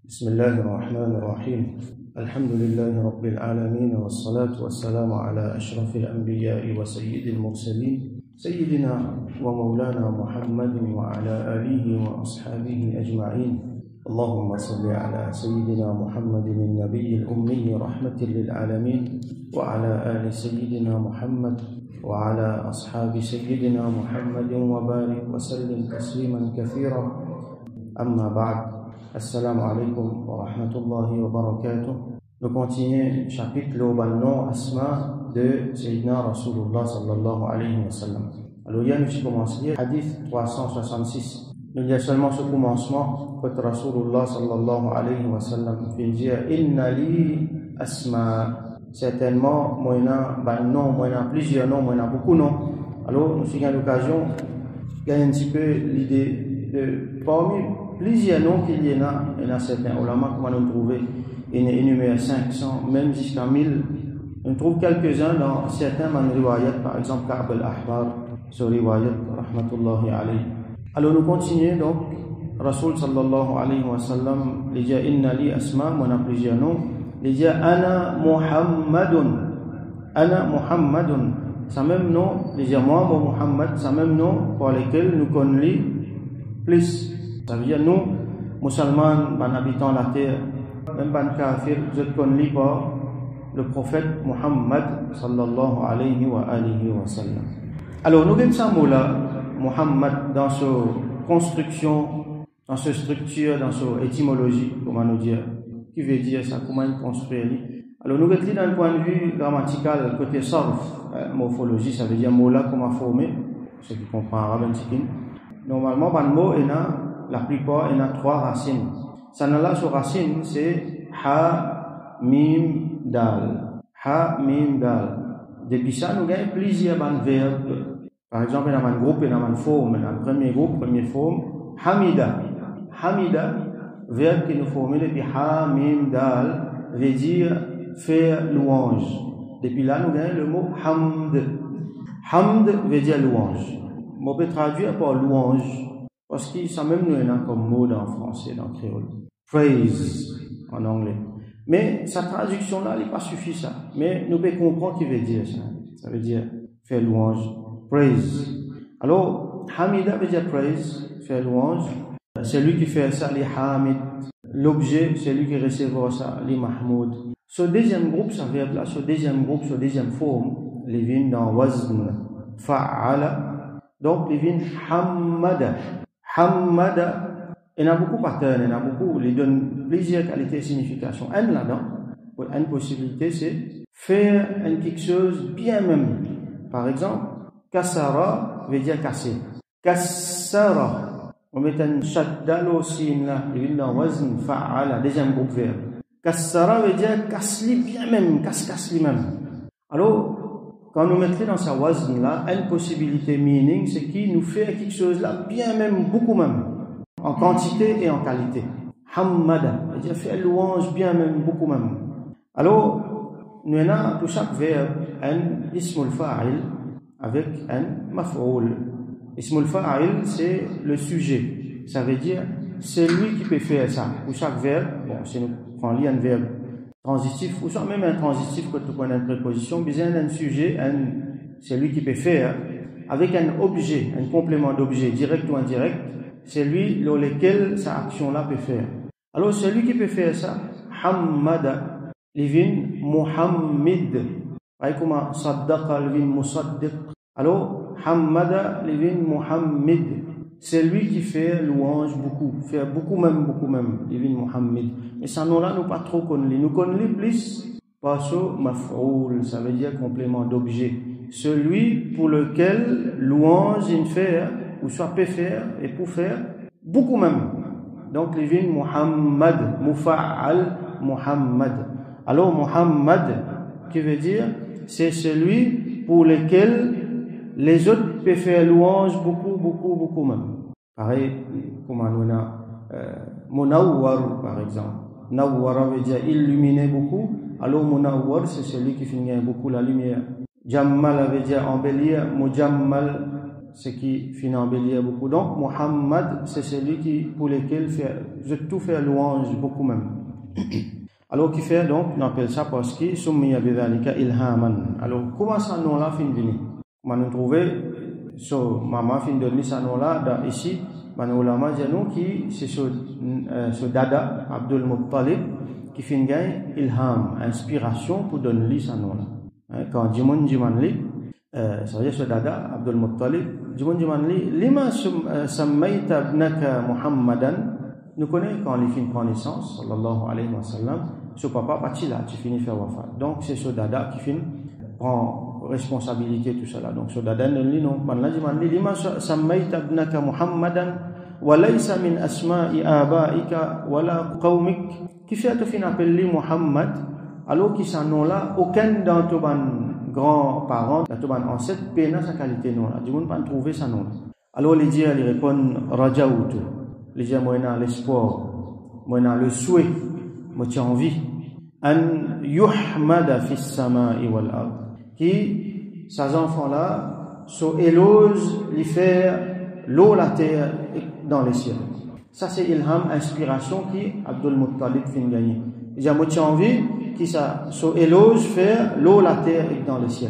بسم الله الرحمن الرحيم الحمد لله رب العالمين والصلاة والسلام على أشرف الأنبياء وسيد المرسلين سيدنا ومولانا محمد وعلى آله وأصحابه أجمعين اللهم صل على سيدنا محمد النبي الأمي رحمة للعالمين وعلى آل سيدنا محمد وعلى أصحاب سيدنا محمد وبارك وسلم تسليما كثيرا أما بعد Assalamu alaikum wa rahmatullahi wa barakatuh. Nous continuons le chapitre globalement Asma de Sayyidina Rasulullah sallallahu alayhi wa sallam. Alors hier nous commençons hadith 366. Nous y a seulement ce commencement que Rasulullah sallallahu alayhi wa sallam fait dire Inna li asma. Certainement, moi n'a plusieurs noms, moi n'a beaucoup de noms. Alors nous avons l'occasion de gagner un petit peu l'idée de parmi plusieurs noms qu'il y en a certains ulama, comment nous trouver, il y a énuméré 500, même jusqu'à 1000. On trouve quelques-uns dans certains riwayat, par exemple Ka'b al-Ahbar, sur riwayat, rahmatullahi alayhi. Alors nous continuons donc, Rasul sallallahu alayhi wa sallam, il dit Inna li asma, on a plusieurs noms, il dit Ana Muhammadun, c'est même nom, il dit moi, Muhammad, c'est même nom pour lesquels nous connaissons plus. Ça veut dire nous, musulmans, habitants de la terre, même les kafirs, je connais par le prophète Muhammad sallallahu alayhi wa sallam. Alors nous avons ce mot-là, Muhammad, dans sa construction, dans sa structure, dans sa étymologie, comment nous dire, qui veut dire ça, comment il construit. Alors nous avons dit dans le point de vue grammatical, côté sarf, morphologie, ça veut dire mot-là, comment former, ceux qui comprennent arabe un petit peu. Normalement, le mot est là. La plupart, il y a 3 racines. Ça n'a là, sur racine, c'est ha, mim, dal. Ha, mim, dal. Depuis ça, nous avons plusieurs verbes. Par exemple, il y a un groupe, il y a une forme. Dans le premier groupe, première forme, hamida. Hamida, verbe qui nous forme depuis ha, mim, dal, veut dire faire louange. Depuis là, nous avons le mot hamd. Hamd veut dire louange. On peut traduire par louange. Parce que ça même nous est comme mot en français, dans le créole. Praise, en anglais. Mais sa traduction là, elle n'est pas suffisante. Mais nous pouvons comprendre ce qu'il veut dire ça. Ça veut dire faire louange. Praise. Alors, hamida veut dire praise, faire louange. C'est lui qui fait ça, les hamid. L'objet, c'est lui qui recevra ça, les mahmoud. Ce deuxième groupe, ça verbe là, ce deuxième groupe, ce deuxième forme, les vignes dans wazn, fa'ala. Donc, les vignes hammada. Hammada, il y en a beaucoup patterns, il y en a beaucoup, il donne plusieurs qualités et significations. Un là-dedans, une possibilité, c'est faire quelque chose bien même. Par exemple, kassara veut dire casser. Kassara, on met un shaddal aussi là, il y a un wazn fa'ala, deuxième groupe verbe. Kassara veut dire casse-li bien même, casse-li même. Alors, quand nous mettons dans sa wazn là, une possibilité meaning, c'est qu'il nous fait quelque chose là, bien même, beaucoup même, en quantité et en qualité. Hammada, c'est-à-dire faire louange, bien même, beaucoup même. Alors, nous avons pour chaque verbe un ismul fa'il avec un maf'oul. Ismul fa'il, c'est le sujet. Ça veut dire, c'est lui qui peut faire ça. Pour chaque verbe, bon, si nous prenons un verbe transitif, ou soit même un transitif quand tu prends une préposition, besoin d'un sujet, c'est lui qui peut faire, avec un objet, un complément d'objet, direct ou indirect, c'est lui dans lequel sa action-là peut faire. Alors, celui qui peut faire ça, hammada, livin muhammid, comment saddaqa livin musaddiq. Alors, hammada, livin muhammid, c'est lui qui fait louange beaucoup, fait beaucoup même, livin muhammid. Mais ça nom-là, nous pas trop connaît. Nous connaissons plus par ce maf'oul, ça veut dire complément d'objet. Celui pour lequel louange il fait, ou soit peut faire, et pour faire, beaucoup même. Donc, livin Muhammad, mufa'al Muhammad. Alors, Muhammad, qui veut dire, c'est celui pour lequel les autres peuvent faire louange beaucoup même. Pareil, comme on a Munawwar, par exemple. Nawwara veut dire illuminer beaucoup. Alors, Munawwar, c'est celui qui finit beaucoup la lumière. Jammal veut dire embellir. Mujammal, ce qui finit embellir beaucoup. Donc, Muhammad, c'est celui qui, pour lequel je tout faire louange, beaucoup même. Alors, qui fait donc, on appelle ça parce que, Summiya bidhalika ilhaman. Alors, comment ça nom-là fin venir? On nous trouver, maman fin donner ça nom-là, ici, man ulama dit qui, c'est ce dada, Abdul Muttalib, qui fin gagne ilham, inspiration pour donner lui ça nom-là. Quand Jimon Jimanli, ça veut dire ce dada, Abdul Muttalib, Jimon Jimanli, lima sammayta ibnaka Muhammadan, nous connaissons quand il finit prendre naissance, sallallahu alayhi wa sallam, ce papa parti là, tu finis faire wafat. Donc c'est ce dada qui finit prend responsabilité tout cela. Donc ce dada ne dit non, man la dit lima sammayta ibnaka Muhammadan wa laysa min asma'i abaika wala qawmik, qui fait te fin appeler Muhammad alors qui son nom là aucun dans ton grands-parents, dans ton ancêtre pena sa qualité nom là. Du monde pas trouver sa nom. Alors les dieux ils répondent rajaoutu. Les gens moi dans l'espoir, moi dans le souhait, moi j'ai envie an yuhmada fis samai wal ard, qui ces enfants là sont éloges les faire l'eau la terre dans les cieux. Ça c'est ilham, inspiration qui Abdul Muttalib fin gagner. J'ai moi j'ai envie qui ça sont éloges faire l'eau la terre dans les cieux.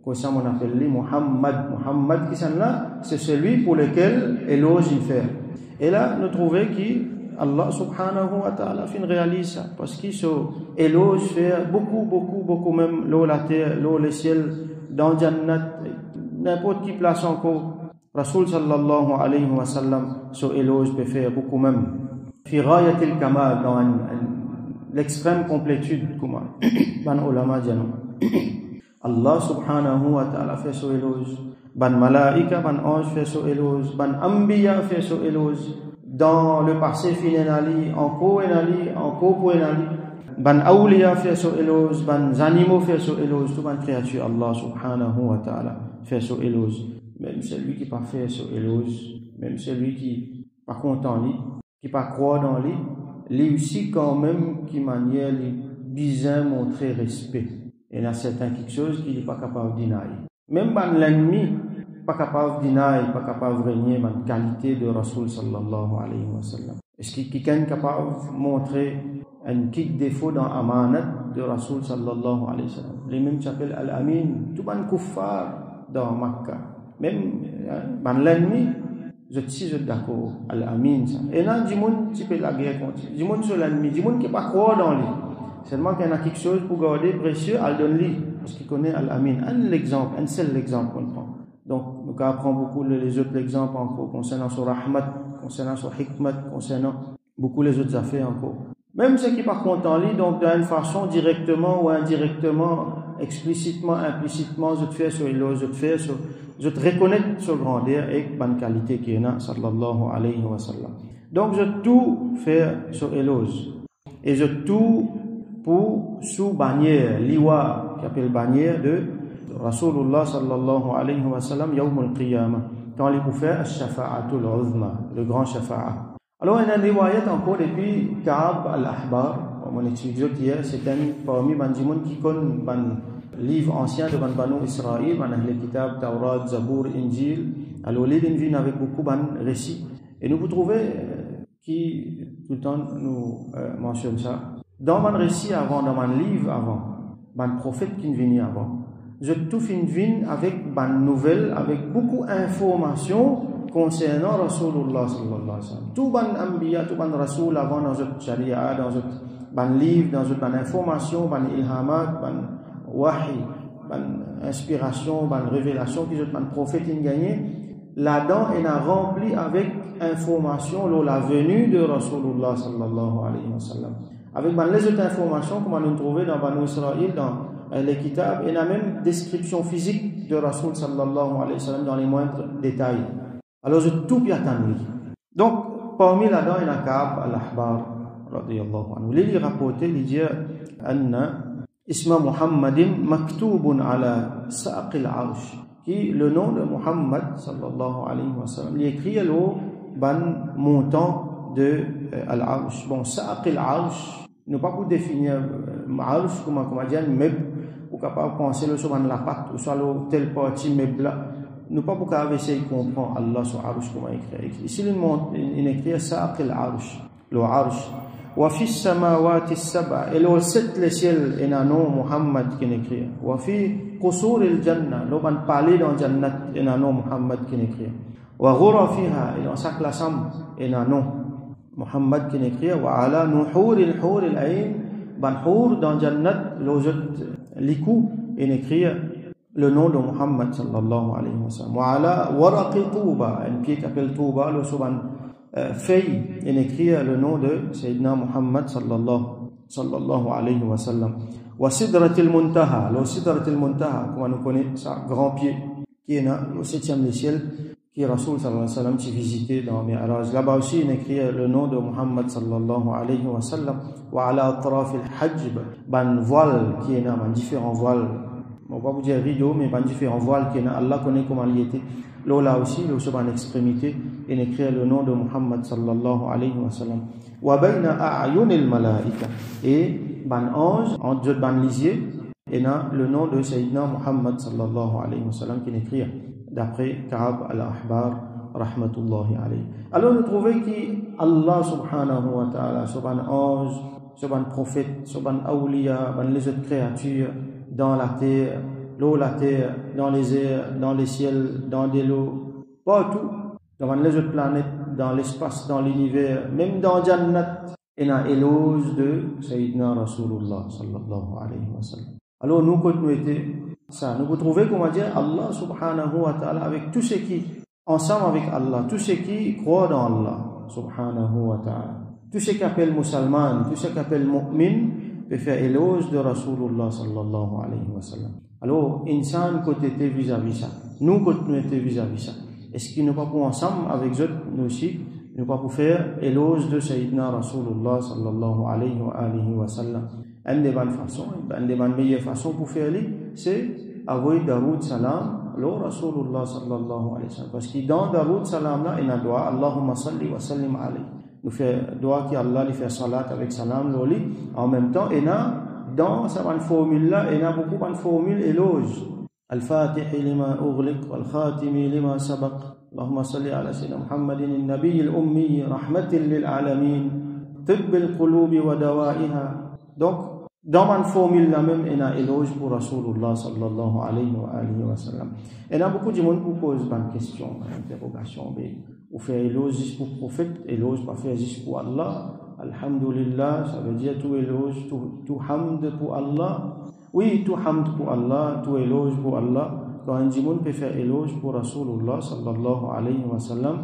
Comme ça on appelle lui Muhammad qui sont là, c'est celui pour lequel éloge il fait. Et là, nous trouvons qu'Allah subhanahu wa ta'ala réalise ça. Parce qu'il éloge faire beaucoup même l'eau, la terre, l'eau, le ciel, dans Jannat, n'importe qui place encore. Rasul sallallahu alayhi wa sallam, éloge peut faire beaucoup même. Fi ghayatil kamal, dans l'extrême complétude, comme ban ulama dianou. Allah subhanahu wa ta'ala fait son éloge. Ban malaika, ban ange fait son éloge, ban ambiya fait son éloge. Dans le passé, finenali, encore pour enali. Ban awliya fait son éloge, ban animaux fait son éloge, tout ban créature, Allah subhanahu wa ta'ala fait son éloge. Même celui qui pas fait son éloge, même celui qui pas content lui, qui pas croit dans lui, lui aussi quand même qui manière lui bien montrer respect. Et il y a certains quelque chose qu'il n'est pas capable de denier. Même l'ennemi pas capable de denier, pas capable de régner la qualité de Rasul sallallahu alayhi wa sallam. Est-ce qu'il quelqu'un capable de montrer un petit défaut dans l'amanat de Rasul sallallahu alayhi wa sallam? Les mêmes s'appellent Al-Amin, tout le kuffar dans Makkah. Même l'ennemi, je suis d'accord, Al-Amin. Et là, du monde qui peut la guerre contre, du monde sur l'ennemi, du monde qui ne pas croire dans lui. Seulement qu'il y a quelque chose pour garder précieux, elle donne lui. Parce qu'il connaît Al-Amin. Un seul exemple qu'on prend. Donc, nous apprenons beaucoup les autres exemples encore, concernant son rahmat, concernant son hikmat, concernant beaucoup les autres affaires encore. Même ceux qui par contre en lit, donc d'une façon, directement ou indirectement, explicitement, implicitement, je te fais sur l'éloge, je te reconnais sur grandeur et bonne qualité qu'il y en a, sallallahu alayhi wa sallam. Donc, je tout fais sur l'éloge. Et je tout pour sous bannière, liwa, qui appelle bannière de Rasulullah sallallahu alayhi wa sallam, yawm al-qiyamah, quand il peut faire al-shafa'atul uzma, le grand shafa'a. Alors, il y a des riwayat encore depuis Ka'ab al-Ahbar, comme on étudié hier, c'est un parmi les qui connaissent les livres anciens de Banu Israël, les kitabs, Taurat, Zabour, Injil. Alors, ils viennent avec beaucoup de récits. Et nous vous trouvez qui, tout le temps, nous mentionne ça. Dans mon récit avant, dans mon livre avant, mon prophète qui vient avant, je tout viens avec une nouvelle, avec beaucoup d'informations concernant Rasulullah sallallahu alayhi wa sallam. Tout ban ambiya, tout ban rasoul avant dans notre sharia, dans notre livre, dans notre information, ban ilhamat, ban wahi, ban inspiration, ban révélation que notre prophète a gagné. Là-dedans, il a rempli avec information la venue de Rasulullah sallallahu alayhi wa sallam. Avec les autres informations qu'on va trouver dans Banu Israël, dans les kitabs, il y a même description physique de Rasul sallallahu alayhi wa sallam dans les moindres détails. Alors, je tout bien attendre. Donc, parmi là-dedans, il y a Ka'ab al-Ahbar, radiyallahu anhu. Il rapporté, il dit, Anna isma Muhammadin maktoubun ala saqil arsh, qui le nom de Muhammad sallallahu alayhi wa sallam, il écrit le ban montant de al-arsh. Bon, saqil arsh, nous pas pour définir arsh, comment dire, meuble, ou capable de penser le sur la patte, ou sur telle partie meuble là. nous pas pour essayer de comprendre Allah sur Arsh comment écrire. Ici, il écrit Saq al-Arsh, le Arsh. Wa fi samawati as-sab'a, et le sept les ciels, et non Muhammad qui écrit. Wa fi qusur al-Jannah, le ban parler dans Jannat, et non Muhammad qui écrit. Wa ghurafiha, et dans sa classam, et non Muhammad qui écrit. Wa ala nuhur al-ayn, ban hur dans Jannat, le likou, et écrit le nom de Muhammad sallallahu alayhi wa sallam. Wa ala waraqi Touba, un pied qui appelle Touba, le souban feuille, et écrit le nom de Sayyidina Muhammad sallallahu alayhi wa sallam. Wa sidratil muntaha, le sidratil muntaha, comme nous connaissons ça, grand pied, qui est au 7e des ciels, qui est Rasoul sallallahu alayhi wa sallam, qui visité dans Mi'raj. Là-bas aussi, il écrit le nom de Muhammad sallallahu alayhi wa sallam. Wa ala atrafil hajb, ban voile, qui est dans différents voiles. On va pas vous dire rideau, mais ban différents voiles, qui est dans Allah connaît comment il était. Là aussi, le sur ban extrémité, il écrit le nom de Muhammad sallallahu alayhi wa sallam. Wa bayna a'yunil malaika, et ban ange, en deux ban lisier, et dans le nom de Sayyidina Muhammad sallallahu alayhi wa sallam, qui écrit d'après Ka'ab al-Ahbar rahmatullahi alayhi. Alors nous trouvons qu'Allah subhanahu wa ta'ala, sur ban ange, sur ban prophète, sur ban awliya, ban les autres créatures, dans la terre, l'eau, la terre, dans les airs, dans les ciels, dans des lots, partout, dans les autres planètes, dans l'espace, dans l'univers, même dans Jannat, et dans l'éloge de Sayyidina Rasulullah sallallahu alayhi wa sallam. Alors nous, quand nous étions ça, nous trouvons, comment dire, Allah subhanahu wa ta'ala, avec tous ceux qui, ensemble avec Allah, tous ceux qui croient dans Allah subhanahu wa ta'ala, tous ceux qui appellent musulmans, tous ceux qui appellent mu'min, peut faire éloge de Rasulullah sallallahu alayhi wa sallam. Alors, insan côté vis-à-vis ça, nous côté nous était vis-à-vis ça. Est-ce qu'ils ne pas pour ensemble avec eux, nous aussi, nous pas pour faire éloge de Sayyidina Rasulullah sallallahu alayhi wa sallam. Une des bonnes façons, une des meilleures façons pour faire c'est avoir Daroud salam, le Rasulullah sallallahu alayhi wa sallam. Parce que dans Daroud salam là, il y a doigt, Allahumma salli wa sallim alayhi. Nous fait doigt qui Allah lui fait salat avec salam loli. En même temps, il y a dans cette formule là, il y a beaucoup de formules éloges. Al-Fatih lima ughliq wal khatimi lima sabaq. Allahumma salli ala sayyidina Muhammadin an-nabiy al-ummi rahmatin lil alamin. Tibb al-qulubi wa dawaiha. Donc dans ma formule là même, il y a éloge pour Rasulullah sallallahu alayhi wa sallam. Il y a beaucoup de monde qui pose une question, une interrogation. Ou faire éloge juste pour le prophète, éloge pas faire juste pour Allah. Alhamdulillah, ça veut dire tout éloge, tout hamd pour Allah. Oui, tout hamd pour Allah, tout éloge pour Allah. Quand un monde peut faire éloge pour Rasulullah sallallahu alayhi wa sallam,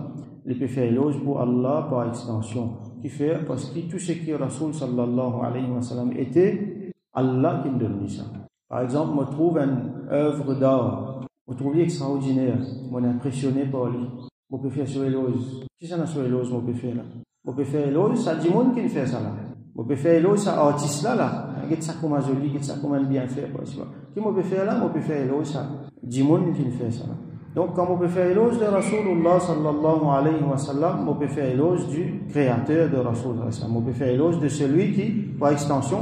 il peut faire éloge pour Allah par extension. Qui fait parce que tout ce qui est Rasul sallallahu alayhi wa sallam était Allah qui me donne ça. Par exemple, je trouve une œuvre d'art, je trouve extraordinaire, je suis impressionné par lui. Je peux faire sur éloge. Si ça n'a sur éloge, je peux faire là. Je peux faire éloge, ça dit monde qui fait ça là. Je peux faire éloge, ça artiste là. Regarde ça comme joli, regarde ça comme bien fait. Qui me peut faire là, je peux faire éloge, ça dit monde qui fait ça là. Donc, quand on peut faire éloge de Rasulullah sallallahu alayhi wa sallam, on peut faire éloge du créateur de Rasulullah. On peut faire éloge de celui qui, par extension,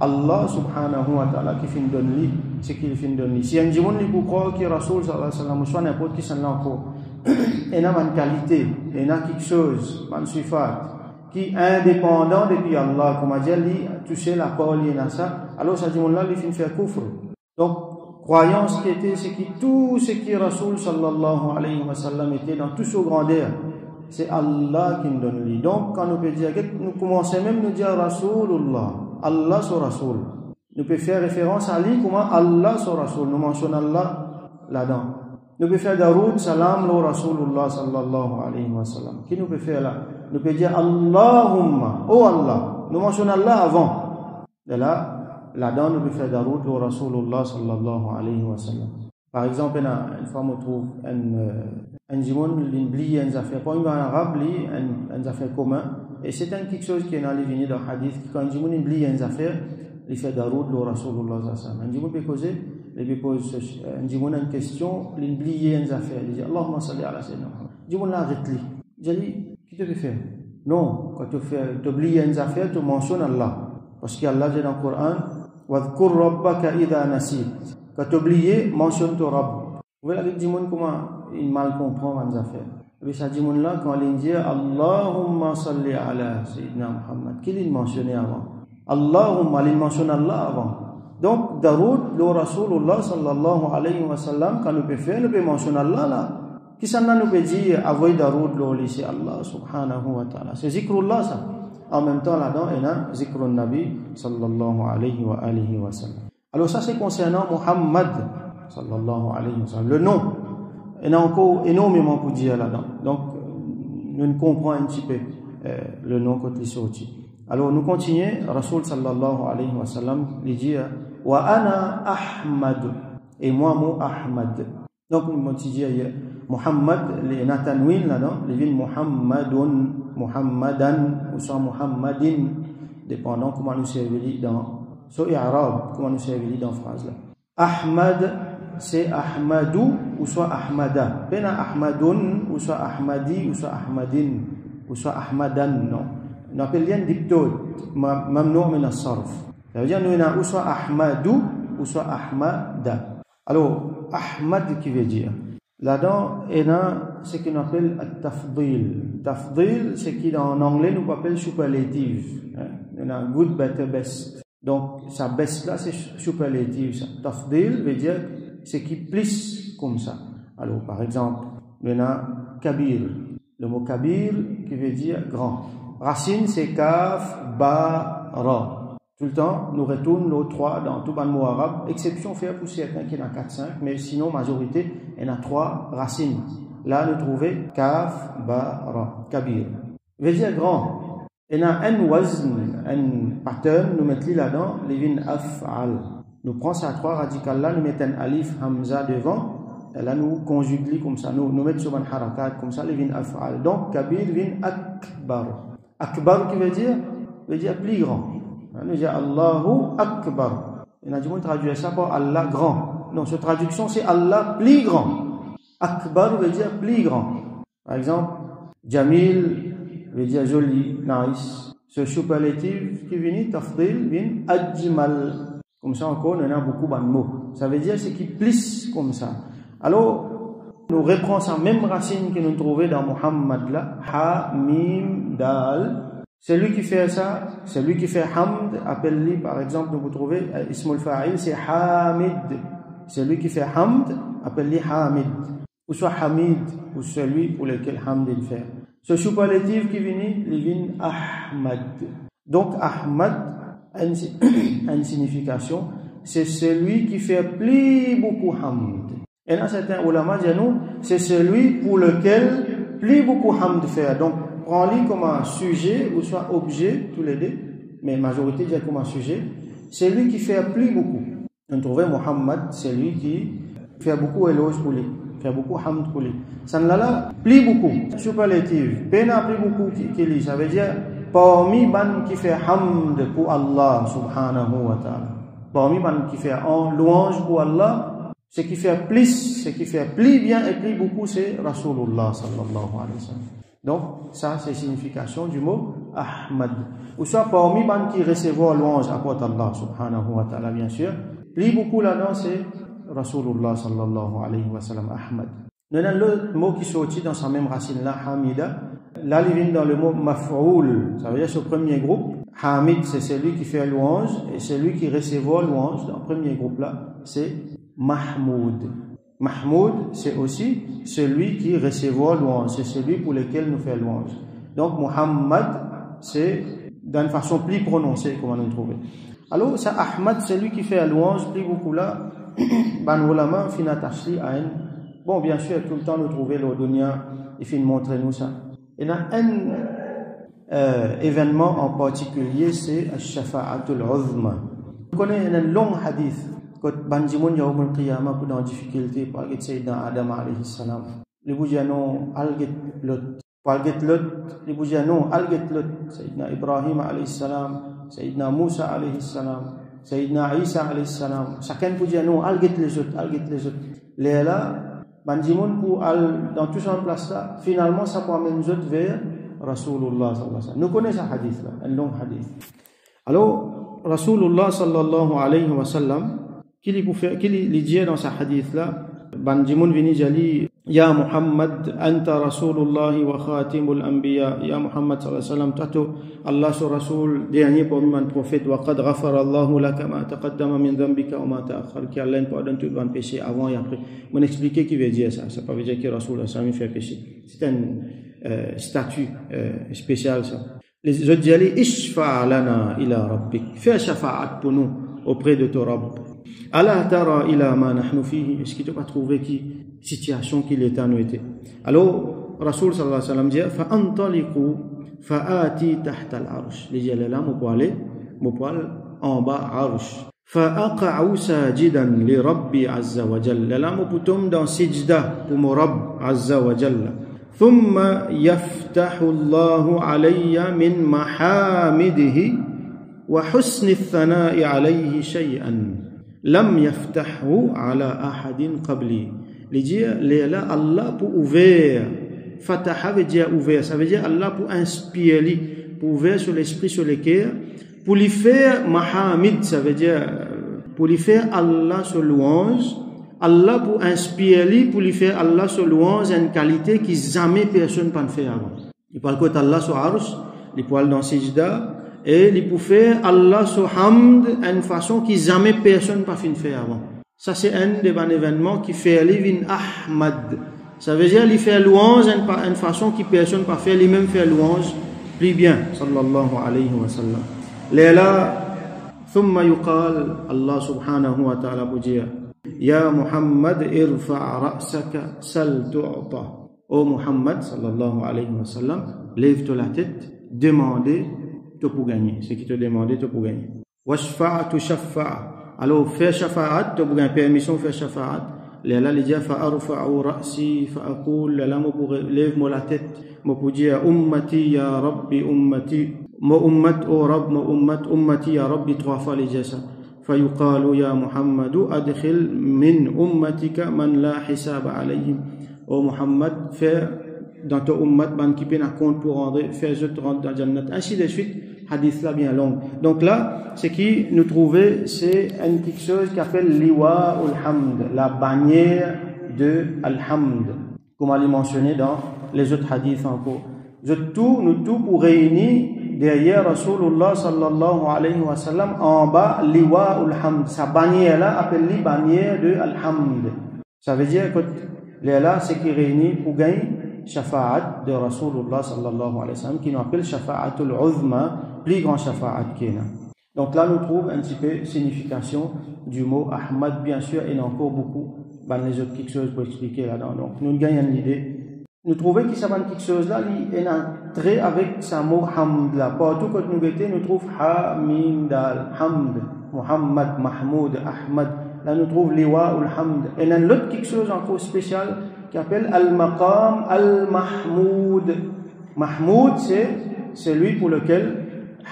Allah subhanahu wa ta'ala qui finit donner lui, ce qu'il finit donner lui. Si un monde qui croit que Rasul sallallahu alayhi wa sallam, soit n'importe qui s'en encore, il a une qualité, il a quelque chose, une sifat, qui est indépendant depuis Allah, comme on dit, lui, toucher la parole, il a ça, alors ça dit, là, il finit faire kufr. Donc, croyance qui était, c'est que tout ce qui est Rasul sallallahu alayhi wa sallam était dans toute sa grandeur, c'est Allah qui nous donne lui. Donc, quand nous pouvons dire, nous commençons même à nous dire Rasulullah, Allah sur Rasul. Nous pouvons faire référence à lui, comment Allah sur Rasul. Nous mentionnons Allah là-dedans. Nous pouvons faire Daroud salam lo Rasulullah sallallahu alayhi wa sallam. Qui nous peut faire là? Nous pouvons dire Allahumma, oh Allah. Nous mentionnons Allah avant. De là-dedans, nous pouvons faire Daroud lo Rasulullah sallallahu alayhi wa sallam. Par exemple, une fois, on trouve un jimon, une blie, une affaire, pas une arabe, une affaire commun. Et c'est quelque chose qui est dans les vignes dans le hadith, quand un jimon, une blie, une affaire, il fait Daroud lo Rasulullah sallallahu alayhi wa sallam. Un jimon peut causer, il pose un jimon une question, il blie, une affaire, il dit Allahumma salli ala sayyidina Muhammad. Jimon là, arrête-lui. J'ai dit, qui te fait faire? Non, quand tu fais, tu oublies une affaire, tu mentionnes Allah. Parce qu'Allah dit dans le Coran, Wadhkur rabbaka idha nasit. Quand tu oublies, mentionne ton Rabb. Vous voyez, dit comment il mal comprend les affaires. Mais ça dit là, quand il dit Allahumma salli ala Sayyidina Muhammad, qu'il il mentionnait avant. Allahumma, il mentionne Allah avant. Donc, Daroud, le Rasulullah sallallahu alayhi wa sallam, quand nous peut faire, nous peut mentionner Allah là. Qui s'en a nous peut dire, avoyer Daroud, le lycée Allah subhanahu wa ta'ala. C'est zikrullah ça. En même temps, là-dedans, il y a zikrun Nabi sallallahu alayhi wa sallam. Alors, ça c'est concernant Muhammad sallallahu alayhi wa sallam. Le nom. Il y a encore énormément pour dire là-dedans. Donc, nous comprenons un petit peu le nom quand il est sorti. Alors, nous continuons. Rasul sallallahu alayhi wa sallam, il dit wa ana Ahmad. Et moi, Ahmad. Donc, nous disons Muhammad, les Natanwin là-dedans, les villes Muhammadun, Muhammadan, ou soit Muhammadin, dépendant comment nous servir dans, soit arabe, comment nous servir dans la phrase là. Ahmad, c'est Ahmadou, ou soit Ahmada. Pena Ahmadun, ou soit Ahmadi, ou soit Ahmadin, ou soit Ahmadan, non. On appelle bien diptode, mamnou min as-sarf. Ça veut dire, nous avons ou soit Ahmadou, ou soit Ahmada. Alors, Ahmad qui veut dire, là-dedans, il y a ce qu'on appelle Tafdil. Tafdil, c'est qui en anglais nous appelle superlative. Il y a good, better, best. Donc, sa best là, c'est superlative. Ça. Tafdil veut dire c'est qui plus comme ça. Alors, par exemple, il y a Kabir. Le mot Kabir qui veut dire grand. Racine, c'est Kaf, Ba, Ra. Tout le temps, nous retournons les 3 dans tout le mot arabe, exception fait pour certains qui en a 4-5, mais sinon, majorité, il y en a 3 racines. Là, nous trouvons Kaf, Ba, Ra, Kabir. Veut dire grand. Il y a un wazn, un pattern, nous mettons là-dedans, les vins af'al. Nous prenons ces 3 radicales là, nous mettons un alif, hamza devant, et là, nous conjuguons comme ça, nous mettons sur un harakat, comme ça, les vins af'al. Donc, Kabir, vin akbar. Akbar qui veut dire plus grand. Nous disons Allahu Akbar. Il y a des gens qui traduisent ça par Allah grand. Non, cette traduction c'est Allah plus grand. Akbar veut dire plus grand. Par exemple, Jamil veut dire joli, nice. Ce superlatif qui vient, tafdil, vient ajmal. Comme ça encore, on a beaucoup de mots. Ça veut dire c'est qui plus comme ça. Alors, nous reprenons sa même racine que nous trouvons dans Muhammad là. Ha, mim, dal. Celui qui fait ça, celui qui fait hamd, appelle-lui, par exemple, vous trouvez, ismul fa'il, c'est hamid. Celui qui fait hamd, appelle-lui hamid. Ou soit hamid, ou celui pour lequel hamd il fait. Ce superlatif qui vient, il vient ahmad. Donc, ahmad a une signification, c'est celui qui fait plus beaucoup hamd. Et là, certains ulama disent nous, c'est celui pour lequel plus beaucoup hamd fait. Donc, prends-le comme un sujet ou soit objet, tous les deux, mais majorité dit comme un sujet, c'est lui qui fait plus beaucoup. On trouvait Muhammad, c'est lui qui fait beaucoup éloge pour lui, fait beaucoup hamd pour lui. Ça ne l'a là, plus beaucoup, superlative, pena plus beaucoup qui lit, ça veut dire parmi ban qui fait hamd pour Allah subhanahu wa ta'ala. Parmi ban qui fait en louange pour Allah, ce qui fait plus bien et plus beaucoup, c'est Rasulullah sallallahu alayhi wa sallam. Donc, ça, c'est la signification du mot Ahmad. Ou soit parmi les qui recevront louange à part Allah subhanahu wa ta'ala, bien sûr. Plus beaucoup là-dedans, c'est Rasulullah sallallahu alayhi wa sallam, Ahmad. Nous avons l'autre mot qui sortit dans sa même racine là, Hamida. Là, il vient dans le mot Maf'oul. Ça veut dire ce premier groupe. Hamid, c'est celui qui fait louange. Et celui qui recevra louange dans le premier groupe là, c'est Mahmoud. Mahmoud, c'est aussi celui qui recevra louange, c'est celui pour lequel nous faisons louange. Donc, Muhammad, c'est d'une façon plus prononcée, comme on nous trouve. Alors, ça, Ahmad, c'est lui qui fait la louange, plus beaucoup là, ban ulama, fina tafsir à un. Bon, bien sûr, tout le temps, nous trouvons l'Odonia, il fait montrer nous ça. Il y a un événement en particulier, c'est Ash-Shafa'atul Uzma. Vous connaissez un long hadith. Quand Banjimoun Yaoum al-Qiyamah pour dans difficulté par le Sayyidina Adam alayhi salam. Les bougianos alget lot. Par get lot, les bougianos alget lot. Sayyidina Ibrahim alayhi salam, Sayyidina Musa alayhi salam, Sayyidina Isa alayhi salam. Chacun bougianos alget les autres. Les là, Banjimoun pour dans tout ça en place là, finalement ça peut amener nous autres vers Rasulullah sallallahu alayhi wa sallam. Nous connaissons ce hadith là, un long hadith. Alors, Rasulullah sallallahu alayhi wa sallam, qu'il dit dans sa hadith là, ban jimoun vini jali ya Muhammad anta rasulullah wa khatimul anbiya, ya Muhammad sallallahu alaihi wasallam tato Allah so rasul dernier parmi man prophète, wa qad ghafara Allahu laka ma taqaddama min dhanbika wa ma ta'akhkhar, qui Allah pardonne tout ton péché avant et après. Mon expliquer qui veut dire ça, ça pas veut dire que rasul sallallahu fait péché, c'est un statut spécial ça. Les autres disent ishfa' lana ila rabbik, fais shafa'at pour nous auprès de ton Rabb. Ala tara ila ma nahnu fihi, est-ce que tu pas trouvé qui situation qu'il est en été. Alors Rasul sallallahu alayhi wa sallam dit fa antaliqu fa ati tahta al-arsh, les gens là mo poil en bas arsh, fa aqa'u sajidan li rabbi azza wa jalla, là mo putum dans sijda pour mon Rabb azza wa jalla. Thumma yaftahu Allahu alayya min mahamidihi wa husni ath-thana'i alayhi shay'an lam yaftahu ala ahadin qabli. Les dire là Allah pour ouvert, fataha veut dire ouvert, ça veut dire Allah pour inspirer, pour ouvrir sur l'esprit, sur le cœur, pour lui faire mahamid, ça veut dire pour lui faire Allah sur louange, Allah pour inspirer, pour lui faire Allah sur louange, une qualité qui jamais personne ne peut faire avant. Il parle côté Allah sur arsh, il parle dans sijda, et il peut faire Allah sur hamd, une façon qui jamais personne ne peut faire avant. Ça c'est un des bons événements qui fait livin Ahmad. Ça veut dire il fait louange une façon qui personne ne peut faire, lui-même fait louange plus bien. Sallallahu alayhi wa sallam. Là, thumma yuqal, Allah subhanahu wa ta'ala pour dire ya Muhammad irfa' ra'saka sal tu'ta. Oh Muhammad sallallahu alayhi wa sallam, lève-toi la tête, demandez te pour gagner. Ce qui te demandait te pour gagner. Washfa' tushaffa'. Alors faire shafa'at, tu as permission de faire shafa'at. Là il dit fa arfa'u ra'si fa aqul, là mo pour lève moi la tête, mo pour dire ummati ya rabbi ummati, mo ummat o rabb mo ummat ummati ya rabbi, trois fois il dit ça. Fa yuqalu ya Muhammad adkhil min ummatika man la hisaba alayhim. O Muhammad, fais dans ton ummat ban qui peine à compte pour rentrer, fais je te rentre dans Jannat, ainsi de suite. Hadith là bien long. Donc là, ce qui nous trouvait, c'est une quelque chose qui appelle liwa ul-hamd, la bannière de al-hamd, comme on l'a mentionné dans les autres hadiths encore. Nous tout pour réunir derrière Rasulullah sallallahu alayhi wa sallam en bas liwa ul-hamd. Sa bannière là appelle la bannière de al-hamd. Ça veut dire que là, c'est qui réunit pour gagner shafa'at de Rasulullah sallallahu alayhi wa sallam, qui nous appelle shafa'atul uzma, plus grand shafa'at qu'il y a. Donc là, nous trouvons un petit peu signification du mot Ahmad, bien sûr, et encore beaucoup, les autres quelque chose pour expliquer là-dedans. Donc, nous gagnons l'idée. Nous trouvons qu'il s'appelle quelque chose là, il est entré avec ce mot hamd là. Partout que nous mettons, nous trouvons hamid, hamd, Muhammad, Mahmoud, Ahmad. Là, nous trouvons liwa ou hamd. Et il y a l'autre quelque chose encore spécial qui appelle al-maqam al-mahmoud. Mahmoud, c'est celui pour lequel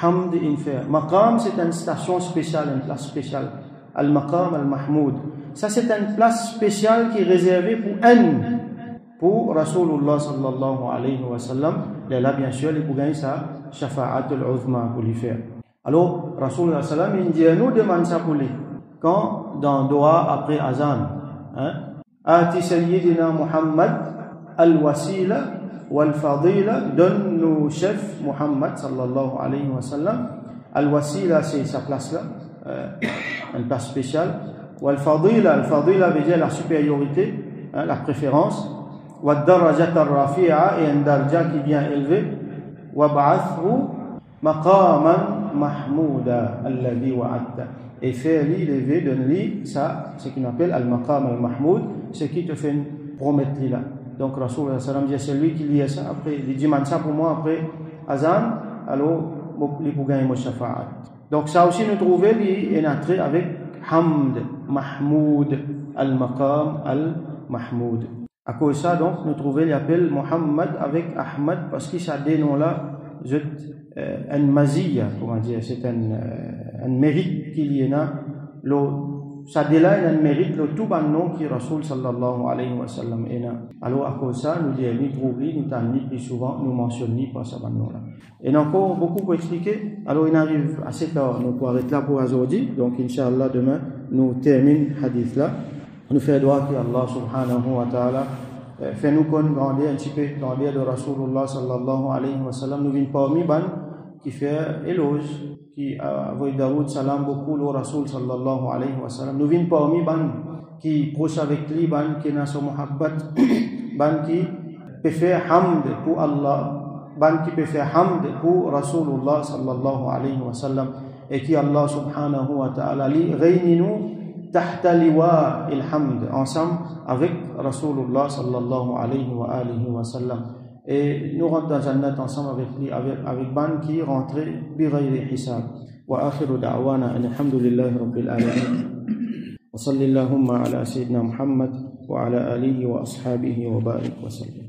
hamd infère. Maqam, c'est une station spéciale, une place spéciale. Al-maqam al-mahmoud. Ça, c'est une place spéciale qui est réservée pour Rasulullah sallallahu alayhi wa sallam. Là, bien sûr, il peut gagner ça, shafa'at al-uzma pour lui faire. Alors, Rasulullah sallam, il dit, nous demande ça pour lui. Quand, dans Doha, après Azan, Ati Sayyidina Muhammad al-wasila wal-fadila, donne-nous chef Muhammad sallallahu alayhi wa sallam. Al-wasila, c'est sa place là, une place spéciale. Wal-fadila, al-fadila veut dire la supériorité, la préférence. Wad-darajat al-rafi'a, et un darja qui vient élevé. Wab'athhu maqaman mahmouda alladhi wa'adta. Et faire-lui lever, donne-lui ça, ce qu'on appelle al-maqam al-mahmoud, ce qui te fait promettre là. Donc Rasulullah sallam dit, c'est lui qui lit ça, après il dit ça pour moi après Azan, alors il peut gagner mon shafa'at. Donc ça aussi nous trouvons, il est entré avec hamd, mahmoud, al-maqam al-mahmoud. À cause de ça, donc, nous trouvons l'appel Muhammad avec Ahmad, parce que ça des noms là, un maziya, comment dire, c'est un mérite qu'il y a. Ça délaisse un mérite, le tout bon nom qui est Rasul sallallahu alayhi wa sallam. Alors, à cause de ça, nous trouvons, nous t'en plus souvent, nous mentionnons pas ce bon nom là. Et encore beaucoup pour expliquer. Alors, il arrive à cette heure, nous pourrons arrêter là pour aujourd'hui. Donc, Inch'Allah, demain, nous terminons hadith là. nous fait droit que Allah subhanahu wa ta'ala fait nous grandir un petit peu, grandir de Rasulullah sallallahu alayhi wa sallam. Nous venons parmi ban qui fait éloge, qui envoie Daoud salam beaucoup le Rasul sallallahu alayhi wa sallam. Nous venons parmi ban qui proche avec lui, ban qui n'a son muhabbat, ban qui peut faire hamd pour Allah, ban qui peut faire hamd pour Rasulullah sallallahu alayhi wa sallam, et qui Allah subhanahu wa ta'ala li réunit-nous tahta liwa il hamd, ensemble avec Rasulullah sallallahu alayhi wa sallam, et nous rentrons dans Jannat ensemble avec lui, avec ban qui rentre bi ghayri hisab. Wa akhiru da'wana alhamdulillahi rabbil alamin. وصل اللهم على سيدنا محمد وعلى آله وأصحابه وبارك وسلم.